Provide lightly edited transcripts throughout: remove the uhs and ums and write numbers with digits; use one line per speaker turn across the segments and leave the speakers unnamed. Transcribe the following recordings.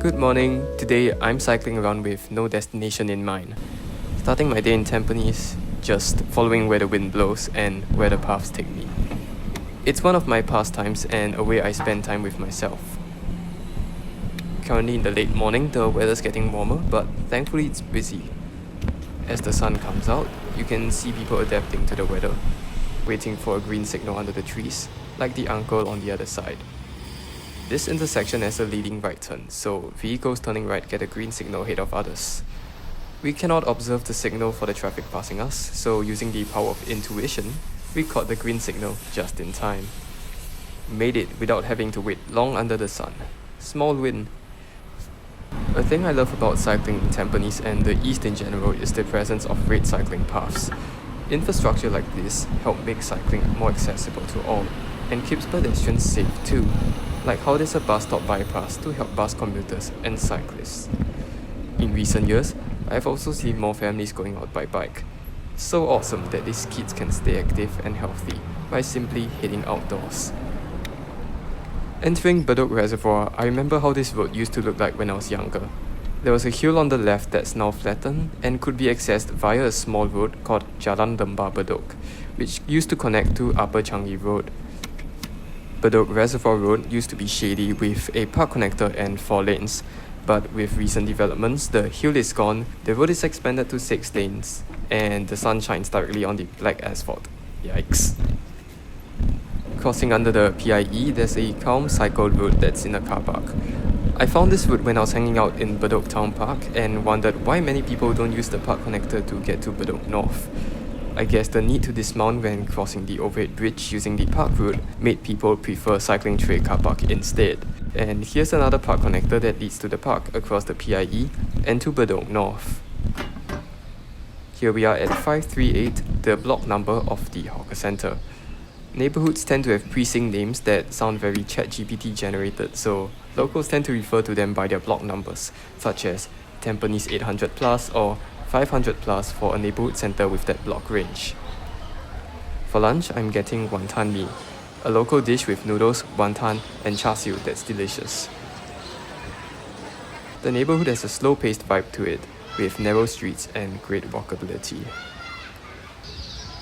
Good morning. Today I'm cycling around with no destination in mind. Starting my day in Tampines, just following where the wind blows and where the paths take me. It's one of my pastimes and a way I spend time with myself. Currently in the late morning, the weather's getting warmer, but thankfully it's busy. As the sun comes out, you can see people adapting to the weather, waiting for a green signal under the trees, like the uncle on the other side. This intersection has a leading right turn, so vehicles turning right get a green signal ahead of others. We cannot observe the signal for the traffic passing us, so using the power of intuition, we caught the green signal just in time. Made it without having to wait long under the sun. Small win. A thing I love about cycling in Tampines and the East in general is the presence of red cycling paths. Infrastructure like this help make cycling more accessible to all and keeps pedestrians safe too, like how there's a bus stop bypass to help bus commuters and cyclists. In recent years, I've also seen more families going out by bike. So awesome that these kids can stay active and healthy by simply heading outdoors. Entering Bedok Reservoir, I remember how this road used to look like when I was younger. There was a hill on the left that's now flattened and could be accessed via a small road called Jalan Lembah Bedok, which used to connect to Upper Changi Road. Bedok Reservoir Road used to be shady with a park connector and 4 lanes, but with recent developments, the hill is gone, the road is expanded to 6 lanes, and the sun shines directly on the black asphalt. Yikes. Crossing under the PIE, there's a calm cycle route that's in a car park. I found this route when I was hanging out in Bedok Town Park and wondered why many people don't use the park connector to get to Bedok North. I guess the need to dismount when crossing the overhead bridge using the park route made people prefer cycling through a car park instead. And here's another park connector that leads to the park across the PIE and to Bedok North. Here we are at 538, the block number of the hawker centre. Neighbourhoods tend to have precinct names that sound very ChatGPT generated, so locals tend to refer to them by their block numbers, such as Tampines 800 plus or 500 plus for a neighbourhood centre with that block range. For lunch, I'm getting wonton mee, a local dish with noodles, wonton and char siu that's delicious. The neighbourhood has a slow-paced vibe to it, with narrow streets and great walkability.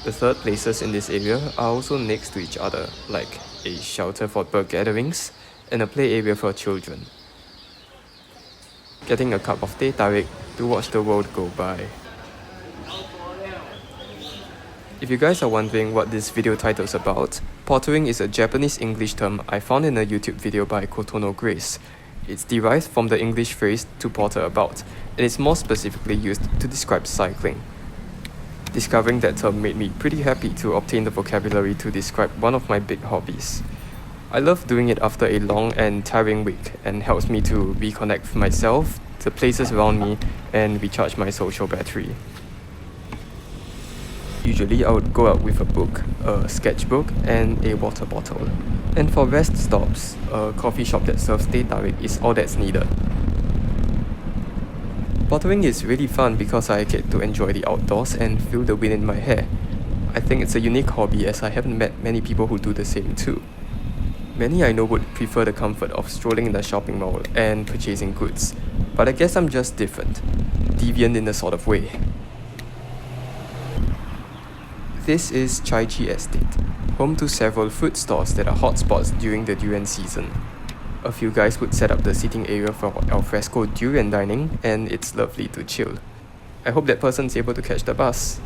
The third places in this area are also next to each other, like a shelter for bird gatherings and a play area for children. Getting a cup of teh tarik to watch the world go by. If you guys are wondering what this video title is about, pottering is a Japanese English term I found in a YouTube video by Kotono Grace. It's derived from the English phrase to potter about, and it's more specifically used to describe cycling. Discovering that term made me pretty happy to obtain the vocabulary to describe one of my big hobbies. I love doing it after a long and tiring week and helps me to reconnect with myself, the places around me, and recharge my social battery. Usually I would go out with a book, a sketchbook, and a water bottle. And for rest stops, a coffee shop that serves teh tarik is all that's needed. Pottering is really fun because I get to enjoy the outdoors and feel the wind in my hair. I think it's a unique hobby as I haven't met many people who do the same too. Many I know would prefer the comfort of strolling in the shopping mall and purchasing goods, but I guess I'm just different, deviant in a sort of way. This is Chee Estate, home to several food stores that are hotspots during the durian season. A few guys would set up the seating area for alfresco durian dining, and it's lovely to chill. I hope that person's able to catch the bus.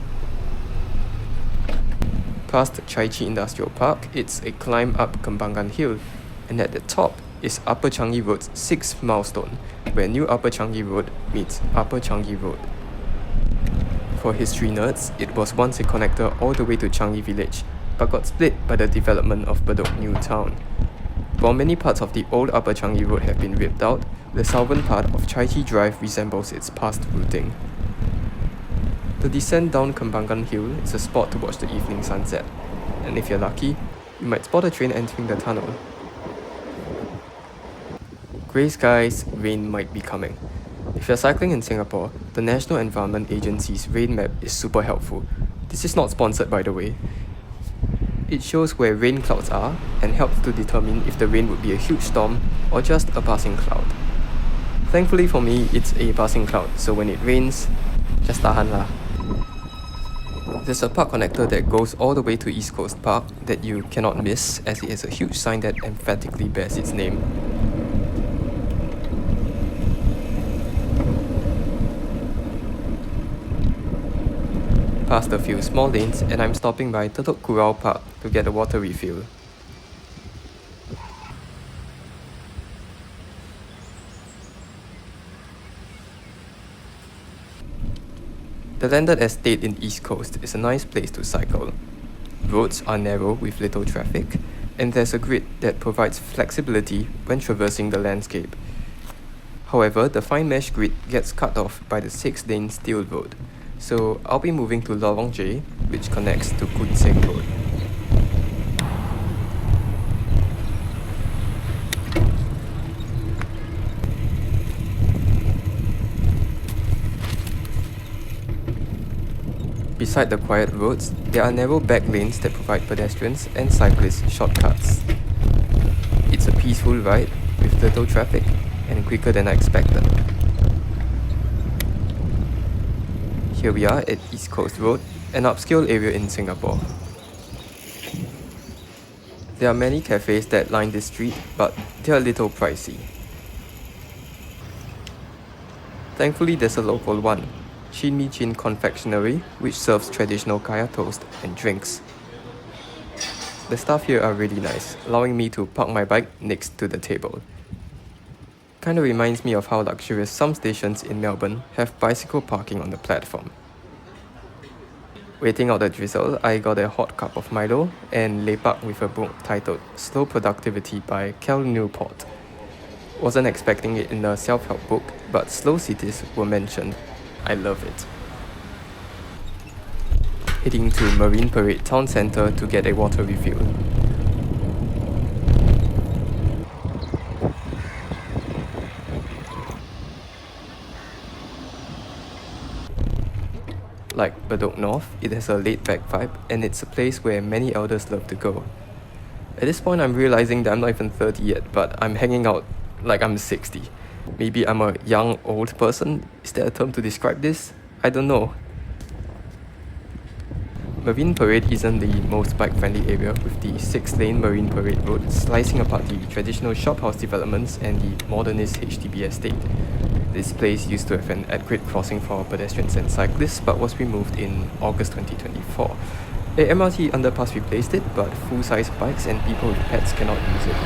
Past Chai Chee Industrial Park, it's a climb up Kembangan Hill, and at the top is Upper Changi Road's 6th milestone, where New Upper Changi Road meets Upper Changi Road. For history nerds, it was once a connector all the way to Changi Village, but got split by the development of Bedok New Town. While many parts of the old Upper Changi Road have been ripped out, the southern part of Chai Chee Drive resembles its past routing. The descent down Kembangan Hill is a spot to watch the evening sunset, and if you're lucky, you might spot a train entering the tunnel. Grey skies, rain might be coming. If you're cycling in Singapore, the National Environment Agency's rain map is super helpful. This is not sponsored, by the way. It shows where rain clouds are and helps to determine if the rain would be a huge storm or just a passing cloud. Thankfully for me, it's a passing cloud, so when it rains, just tahan lah. There's a park connector that goes all the way to East Coast Park that you cannot miss, as it has a huge sign that emphatically bears its name. Past a few small lanes and I'm stopping by Bedok Kurau Park to get a water refill. The landed estate in East Coast is a nice place to cycle. Roads are narrow with little traffic, and there's a grid that provides flexibility when traversing the landscape. However, the fine mesh grid gets cut off by the 6-lane steel road, so I'll be moving to Lorong J, which connects to Koon Seng Road. Beside the quiet roads, there are narrow back lanes that provide pedestrians and cyclists shortcuts. It's a peaceful ride with little traffic and quicker than I expected. Here we are at East Coast Road, an upscale area in Singapore. There are many cafes that line this street, but they are a little pricey. Thankfully, there's a local one, Chin Confectionery, which serves traditional kaya toast and drinks. The staff here are really nice, allowing me to park my bike next to the table. Kinda reminds me of how luxurious some stations in Melbourne have bicycle parking on the platform. Waiting out the drizzle, I got a hot cup of Milo and lepak with a book titled Slow Productivity by Cal Newport. Wasn't expecting it in a self-help book, but slow cities were mentioned. I love it. Heading to Marine Parade Town Centre to get a water refill. Like Bedok North, it has a laid-back vibe and it's a place where many elders love to go. At this point, I'm realizing that I'm not even 30 yet, but I'm hanging out like I'm 60. Maybe I'm a young old person? Is there a term to describe this? I don't know. Marine Parade isn't the most bike-friendly area, with the 6-lane Marine Parade Road slicing apart the traditional shophouse developments and the modernist HDB estate. This place used to have an at-grade crossing for pedestrians and cyclists, but was removed in August 2024. A MRT underpass replaced it, but full-size bikes and people with pets cannot use it.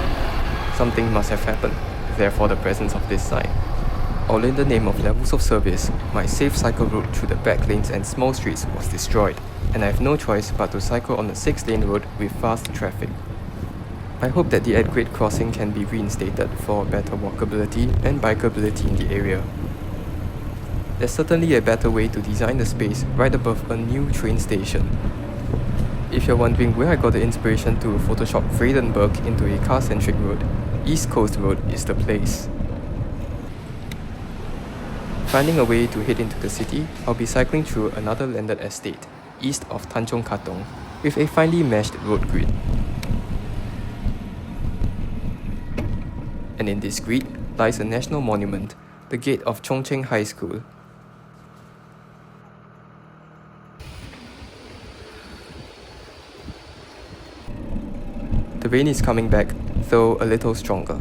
Something must have happened, therefore the presence of this sign. All in the name of levels of service, my safe cycle route through the back lanes and small streets was destroyed, and I have no choice but to cycle on the 6-lane road with fast traffic. I hope that the at-grade crossing can be reinstated for better walkability and bikeability in the area. There's certainly a better way to design the space right above a new train station. If you're wondering where I got the inspiration to Photoshop Vredenburg into a car-centric road, East Coast Road is the place. Finding a way to head into the city, I'll be cycling through another landed estate, east of Tanjong Katong, with a finely meshed road grid. And in this grid lies a national monument, the gate of Chongqing High School. The rain is coming back, though a little stronger.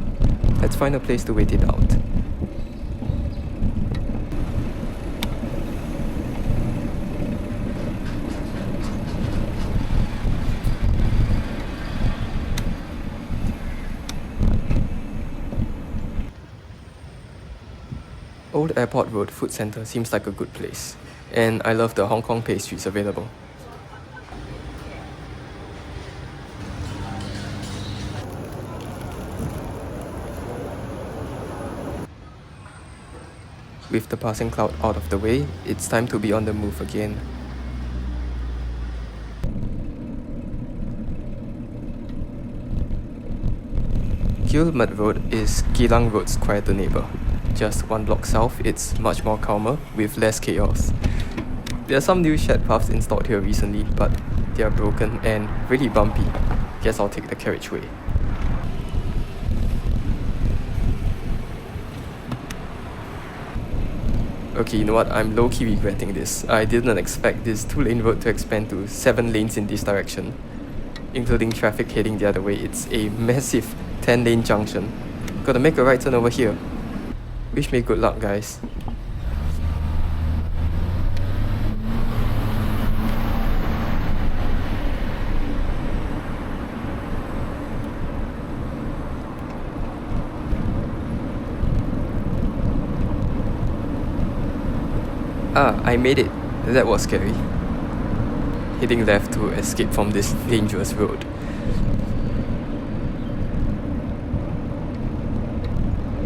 Let's find a place to wait it out. Old Airport Road Food Centre seems like a good place, and I love the Hong Kong pastries available. With the passing cloud out of the way, it's time to be on the move again. Gilmert Road is Kallang Road's quieter neighbour. Just one block south, it's much more calmer, with less chaos. There are some new shared paths installed here recently, but they are broken and really bumpy. Guess I'll take the carriageway. Okay, you know what? I'm low-key regretting this. I didn't expect this 2-lane road to expand to 7 lanes in this direction, including traffic heading the other way. It's a massive 10-lane junction. Gotta make a right turn over here. Wish me good luck, guys. Ah, I made it. That was scary. Heading left to escape from this dangerous road.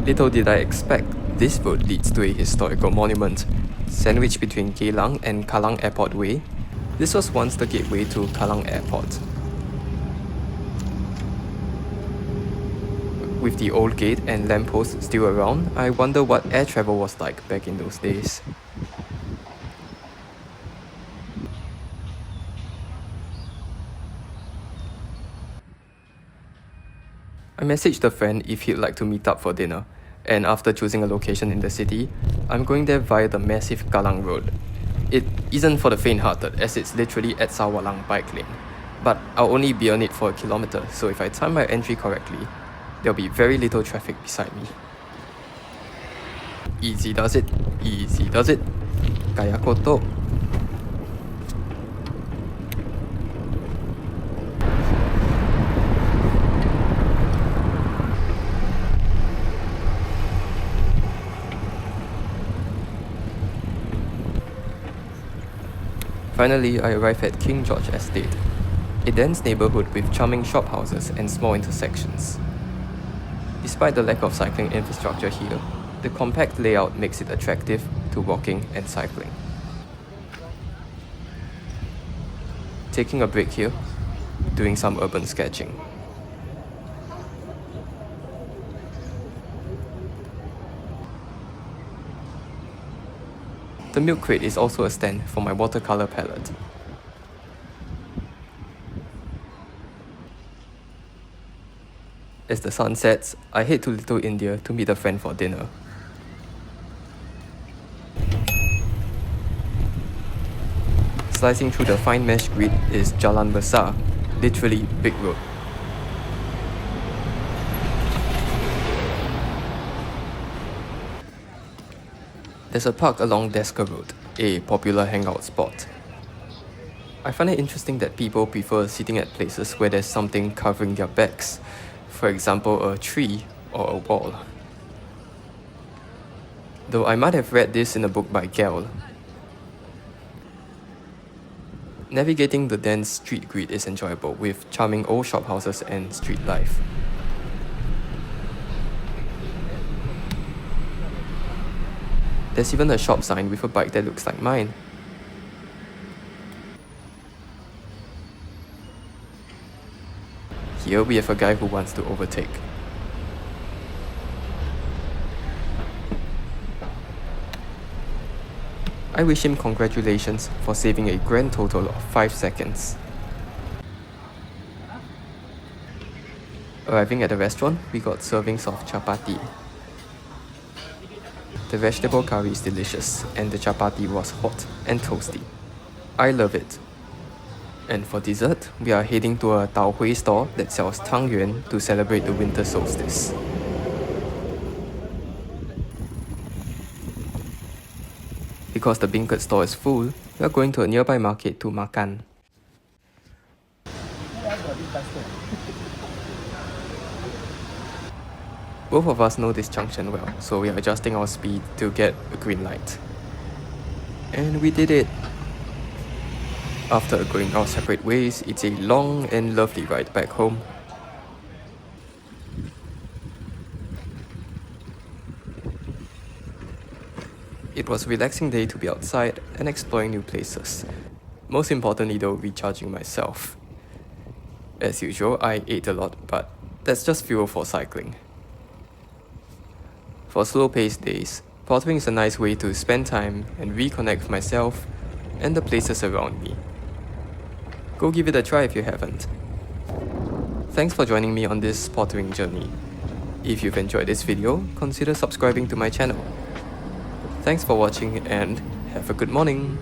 Little did I expect, this road leads to a historical monument, sandwiched between Geylang and Kallang Airport Way. This was once the gateway to Kallang Airport. With the old gate and lamppost still around, I wonder what air travel was like back in those days. I messaged a friend if he'd like to meet up for dinner, and after choosing a location in the city, I'm going there via the massive Kallang Road. It isn't for the faint-hearted, as it's literally at Sawalang bike lane, but I'll only be on it for a kilometer, so if I time my entry correctly, there'll be very little traffic beside me. Easy does it, easy does it. Kaya koto. Finally, I arrive at King George Estate, a dense neighborhood with charming shophouses and small intersections. Despite the lack of cycling infrastructure here, the compact layout makes it attractive to walking and cycling. Taking a break here, doing some urban sketching. The milk crate is also a stand for my watercolor palette. As the sun sets, I head to Little India to meet a friend for dinner. Slicing through the fine mesh grid is Jalan Besar, literally big road. There's a park along Desker Road, a popular hangout spot. I find it interesting that people prefer sitting at places where there's something covering their backs, for example a tree or a wall. Though I might have read this in a book by Gell. Navigating the dense street grid is enjoyable with charming old shophouses and street life. There's even a shop sign with a bike that looks like mine. Here we have a guy who wants to overtake. I wish him congratulations for saving a grand total of 5 seconds. Arriving at the restaurant, we got servings of chapati. The vegetable curry is delicious and the chapati was hot and toasty. I love it. And for dessert, we are heading to a Tao Hui store that sells Tang Yuan to celebrate the winter solstice. Because the beancurd store is full, we are going to a nearby market to makan. Both of us know this junction well, so we are adjusting our speed to get a green light. And we did it! After going our separate ways, it's a long and lovely ride back home. It was a relaxing day to be outside and exploring new places. Most importantly though, recharging myself. As usual, I ate a lot, but that's just fuel for cycling. For slow-paced days, pottering is a nice way to spend time and reconnect with myself and the places around me. Go give it a try if you haven't. Thanks for joining me on this pottering journey. If you've enjoyed this video, consider subscribing to my channel. Thanks for watching and have a good morning.